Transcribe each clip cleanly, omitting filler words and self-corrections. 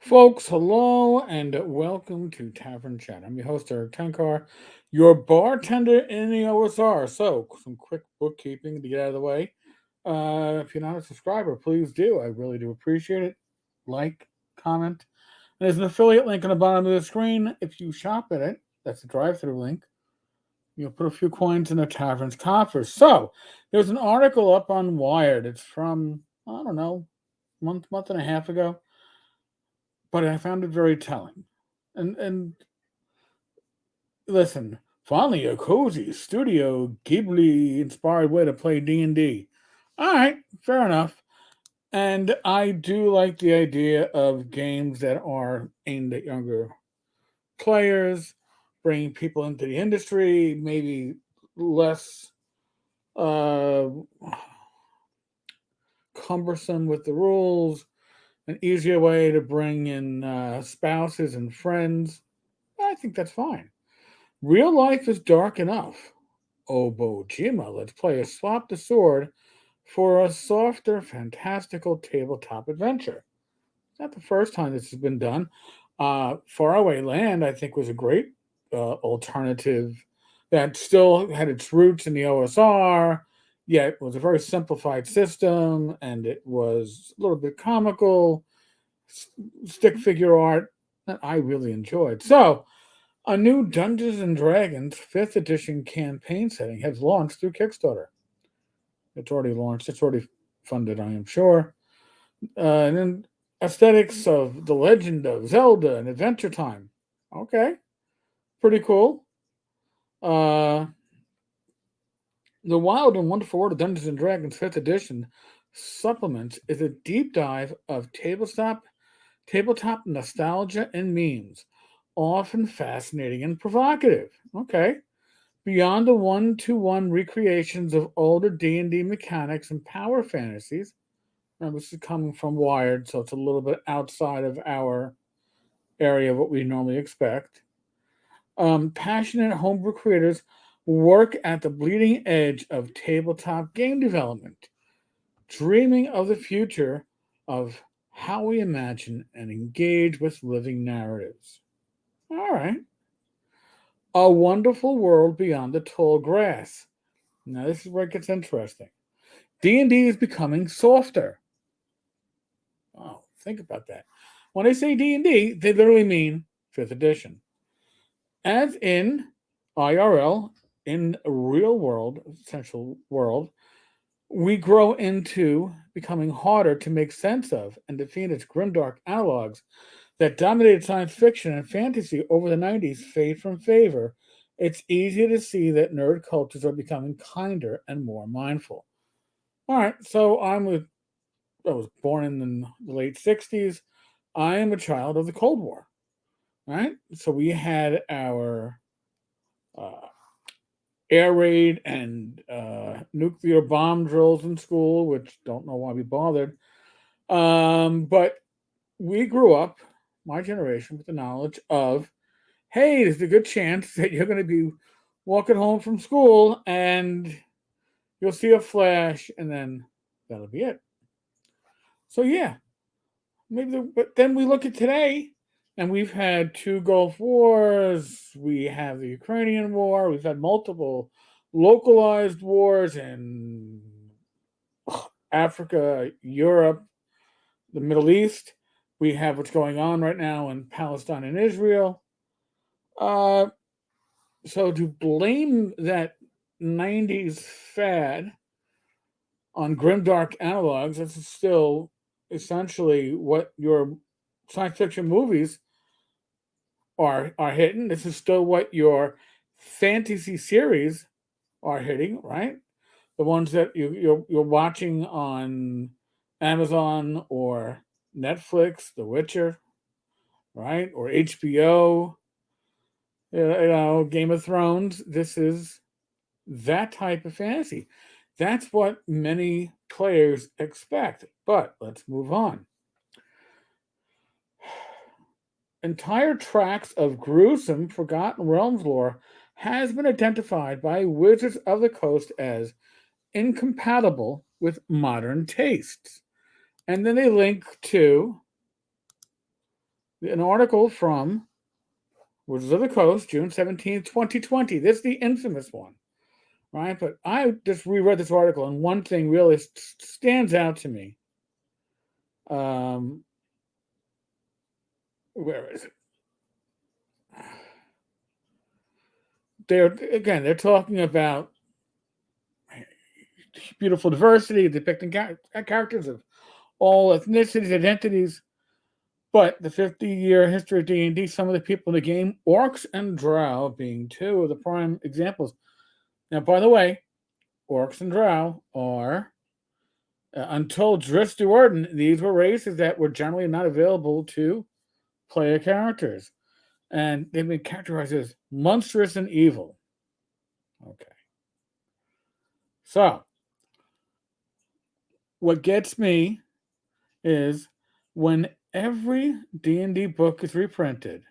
Folks, hello and welcome to Tavern Chat. I'm your host, Eric Tenkar, your bartender in the OSR. So, some quick bookkeeping to get out of the way. If you're not a subscriber, please do. I really do appreciate it. Like, comment. There's an affiliate link on the bottom of the screen. If you shop at it, that's the drive through link. You'll put a few coins in the tavern's coffers. So, there's an article up on Wired. It's from, I don't know, month and a half ago, but I found it very telling. And listen, finally a cozy Studio Ghibli inspired way to play D&D. All right, fair enough. And I do like the idea of games that are aimed at younger players, bringing people into the industry, maybe less uh, cumbersome with the rules, an easier way to bring in spouses and friends. I think that's fine. Real life is dark enough. Obo Jima, let's play a swap the sword for a softer, fantastical tabletop adventure. It's not the first time this has been done. Faraway Land, I think, was a great alternative that still had its roots in the OSR, yet was a very simplified system, and it was a little bit comical, stick figure art that I really enjoyed. So, a new Dungeons and Dragons 5th edition campaign setting has launched through Kickstarter. It's already launched. It's already funded, I am sure. And then aesthetics of The Legend of Zelda and Adventure Time. Okay, pretty cool. Uh, the Wild and Wonderful World of Dungeons and Dragons 5th edition supplements is a deep dive of tabletop nostalgia and memes, often fascinating and provocative. Okay. Beyond the one-to-one recreations of older D&D mechanics and power fantasies, now this is coming from Wired, so it's a little bit outside of our area of what we normally expect. Passionate homebrew creators work at the bleeding edge of tabletop game development, dreaming of the future of how we imagine and engage with living narratives. All right. A wonderful world beyond the tall grass. Now this is where it gets interesting. D&D is becoming softer. Oh, think about that. When they say D&D, they literally mean 5th edition. As in IRL, in real world, essential world, we grow into becoming harder to make sense of and defeat its grimdark analogs that dominated science fiction and fantasy over the 90s fade from favor. It's easy to see that nerd cultures are becoming kinder and more mindful. All right, so I was born in the late 60s. I am a child of the Cold War, right? So we had our uh, air raid and nuclear bomb drills in school, which don't know why we bothered. But we grew up, my generation, with the knowledge of, hey, there's a good chance that you're going to be walking home from school and you'll see a flash, and then that'll be it. So yeah, but then we look at today, and we've had two Gulf Wars. We have the Ukrainian War. We've had multiple localized wars in Africa, Europe, the Middle East. We have what's going on right now in Palestine and Israel. Uh, so to blame that 90s fad on grimdark analogs, that's still essentially what your science fiction movies are hitting. This is still what your fantasy series are hitting, right? The ones that you're watching on Amazon or Netflix, The Witcher, right, or HBO, Game of Thrones. This is that type of fantasy. That's what many players expect. But let's move on. Entire tracts of gruesome, forgotten realms lore has been identified by Wizards of the Coast as incompatible with modern tastes. And then they link to An article from Wizards of the Coast, June 17th, 2020. This is the infamous one, right? But I just reread this article, and one thing really stands out to me. Where is it? They're talking about beautiful diversity, depicting characters of all ethnicities, identities. But the 50-year history of D&D, some of the people in the game, orcs and drow being two of the prime examples. Now, by the way, orcs and drow are, until Driss Duarden, these were races that were generally not available to player characters. And they've been characterized as monstrous and evil. Okay. So, what gets me is when every D&D book is reprinted,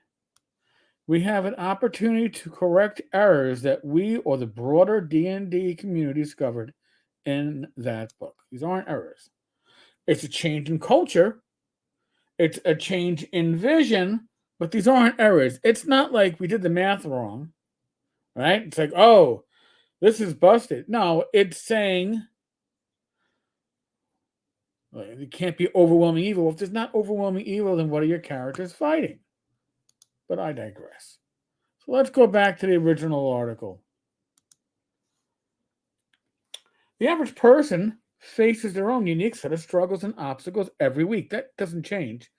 we have an opportunity to correct errors that we or the broader D&D community discovered in that book. These aren't errors. It's a change in culture. It's a change in vision, but these aren't errors. It's not like we did the math wrong, right? It's like, oh, this is busted. No, it's saying it can't be overwhelming evil. If there's not overwhelming evil, then what are your characters fighting? But I digress. So let's go back to the original article. The average person faces their own unique set of struggles and obstacles every week. That doesn't change,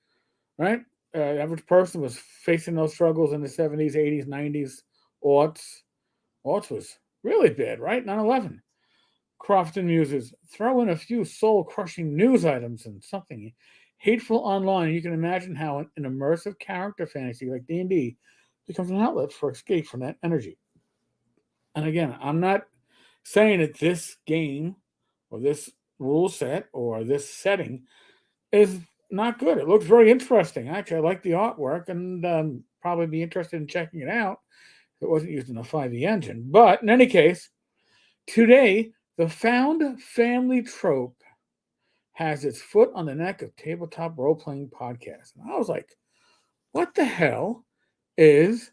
right? The average person was facing those struggles in the 70s, 80s, 90s, aughts. Aughts was really bad, right? 9/11. Crofton muses, throw in a few soul-crushing news items and something hateful online, and you can imagine how an immersive character fantasy like D&D becomes an outlet for escape from that energy. And again, I'm not saying that this game or this rule set or this setting is not good. It looks very interesting. Actually, I like the artwork and probably be interested in checking it out if it wasn't using a 5e engine. But in any case, today, the found family trope has its foot on the neck of tabletop role-playing podcasts. And I was like, what the hell is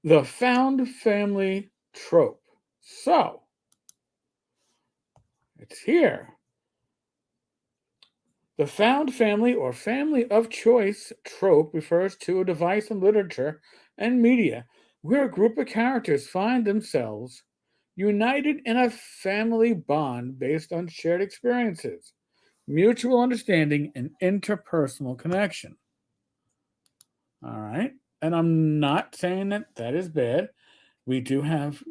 the found family trope? So, it's here. The found family or family of choice trope refers to a device in literature and media where a group of characters find themselves united in a family bond based on shared experiences, mutual understanding, and interpersonal connection. All right. And I'm not saying that that is bad. We do have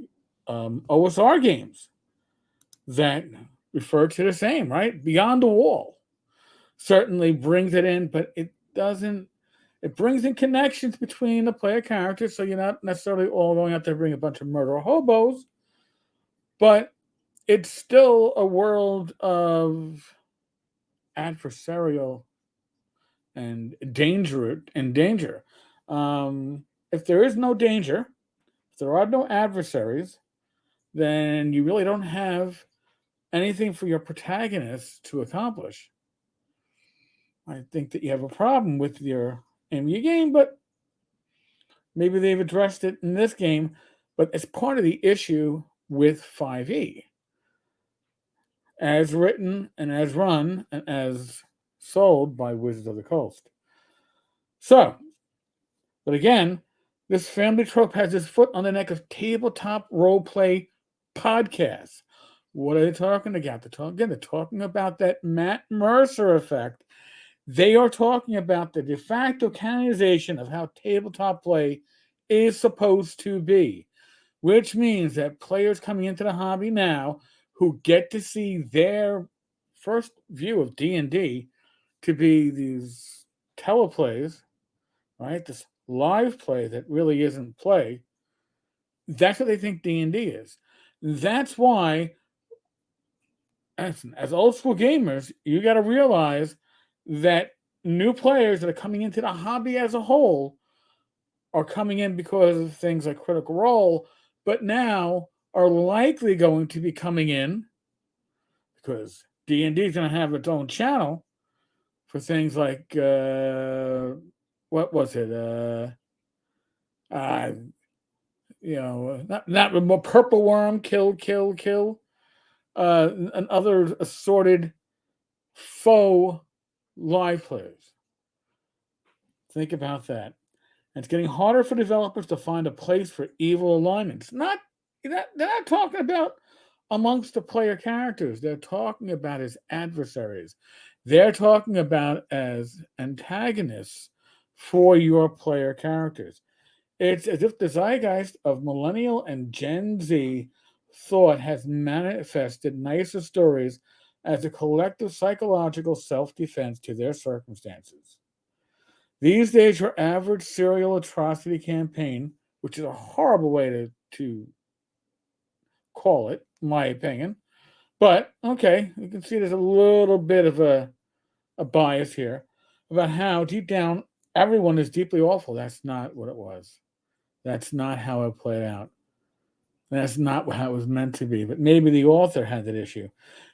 OSR games that refer to the same, right? Beyond the Wall certainly brings it in, but it doesn't. It brings in connections between the player characters, so you're not necessarily all going out there to bring a bunch of murder hobos, but it's still a world of adversarial and danger. If there is no danger, if there are no adversaries, then you really don't have anything for your protagonists to accomplish. I think that you have a problem with your MU game, but maybe they've addressed it in this game. But it's part of the issue with 5e. As written and as run and as sold by Wizards of the Coast. So, but again, this family trope has its foot on the neck of tabletop roleplay podcasts. What are they talking about? They're talking about that Matt Mercer effect. They are talking about the de facto canonization of how tabletop play is supposed to be, which means that players coming into the hobby now who get to see their first view of D&D to be these teleplays, right? This live play that really isn't play. That's what they think D&D is. That's why, as old school gamers, you got to realize that new players that are coming into the hobby as a whole are coming in because of things like Critical Role, but now are likely going to be coming in because D&D is going to have its own channel for things like what was it? Uh, not more purple worm, kill, and other assorted faux live players. Think about that. And it's getting harder for developers to find a place for evil alignments. They're not talking about amongst the player characters. They're talking about as adversaries. They're talking about as antagonists for your player characters. It's as if the zeitgeist of millennial and Gen Z thought has manifested nicer stories as a collective psychological self defense to their circumstances. These days, your average serial atrocity campaign, which is a horrible way to call it, in my opinion, but okay, you can see there's a little bit of a bias here about how deep down everyone is deeply awful. That's not what it was. That's not how it played out. That's not how it was meant to be. But maybe the author had that issue.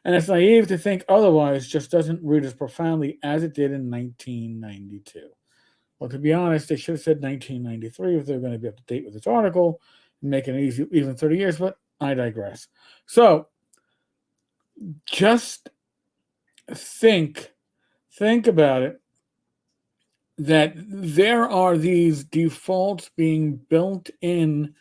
And it's naive to think otherwise, just doesn't read as profoundly as it did in 1992. Well, to be honest, they should have said 1993 if they're going to be up to date with this article and make it easy, even 30 years, but I digress. So just think about it, that there are these defaults being built in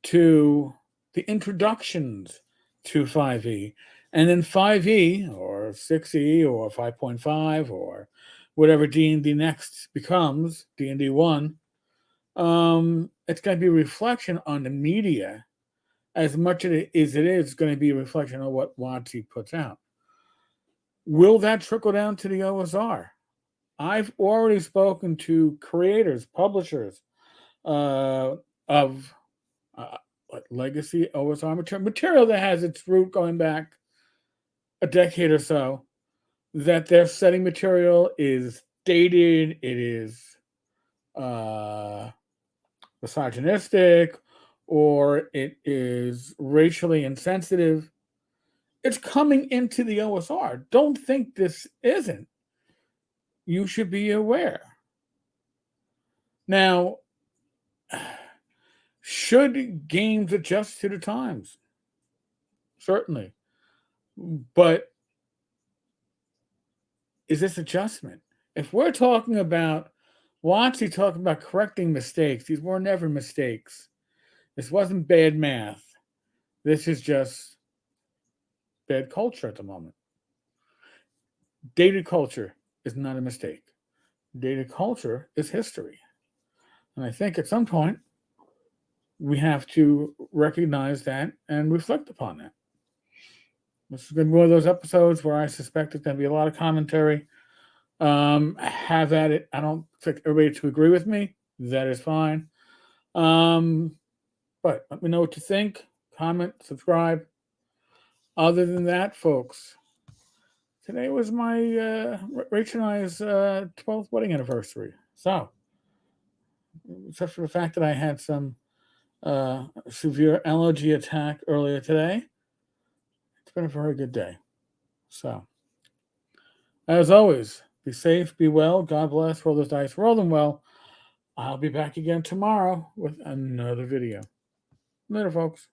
to the introductions to 5e, and then 5e or 6e or 5.5 or whatever D&D next becomes, D&D 1, it's going to be a reflection on the media as much as it is going to be a reflection on what WotC puts out. Will that trickle down to the OSR? I've already spoken to creators, publishers of legacy OSR material that has its root going back a decade or so, that their setting material is dated, it is misogynistic, or it is racially insensitive. It's coming into the OSR. Don't think this isn't. You should be aware. Now, should games adjust to the times? Certainly. But is this adjustment? If we're talking about WotC talking about correcting mistakes, these were never mistakes. This wasn't bad math. This is just bad culture at the moment. Dated culture is not a mistake. Dated culture is history. And I think at some point we have to recognize that and reflect upon that. This is going to be one of those episodes where I suspect there's going to be a lot of commentary. Have at it. I don't expect everybody to agree with me. That is fine. But let me know what you think. Comment, subscribe. Other than that, folks, today was my Rachel and I's 12th wedding anniversary. So, except for the fact that I had some severe allergy attack earlier today, it's been a very good day. So, as always, be safe, be well. God bless. Roll those dice, roll them well. I'll be back again tomorrow with another video. Later, folks.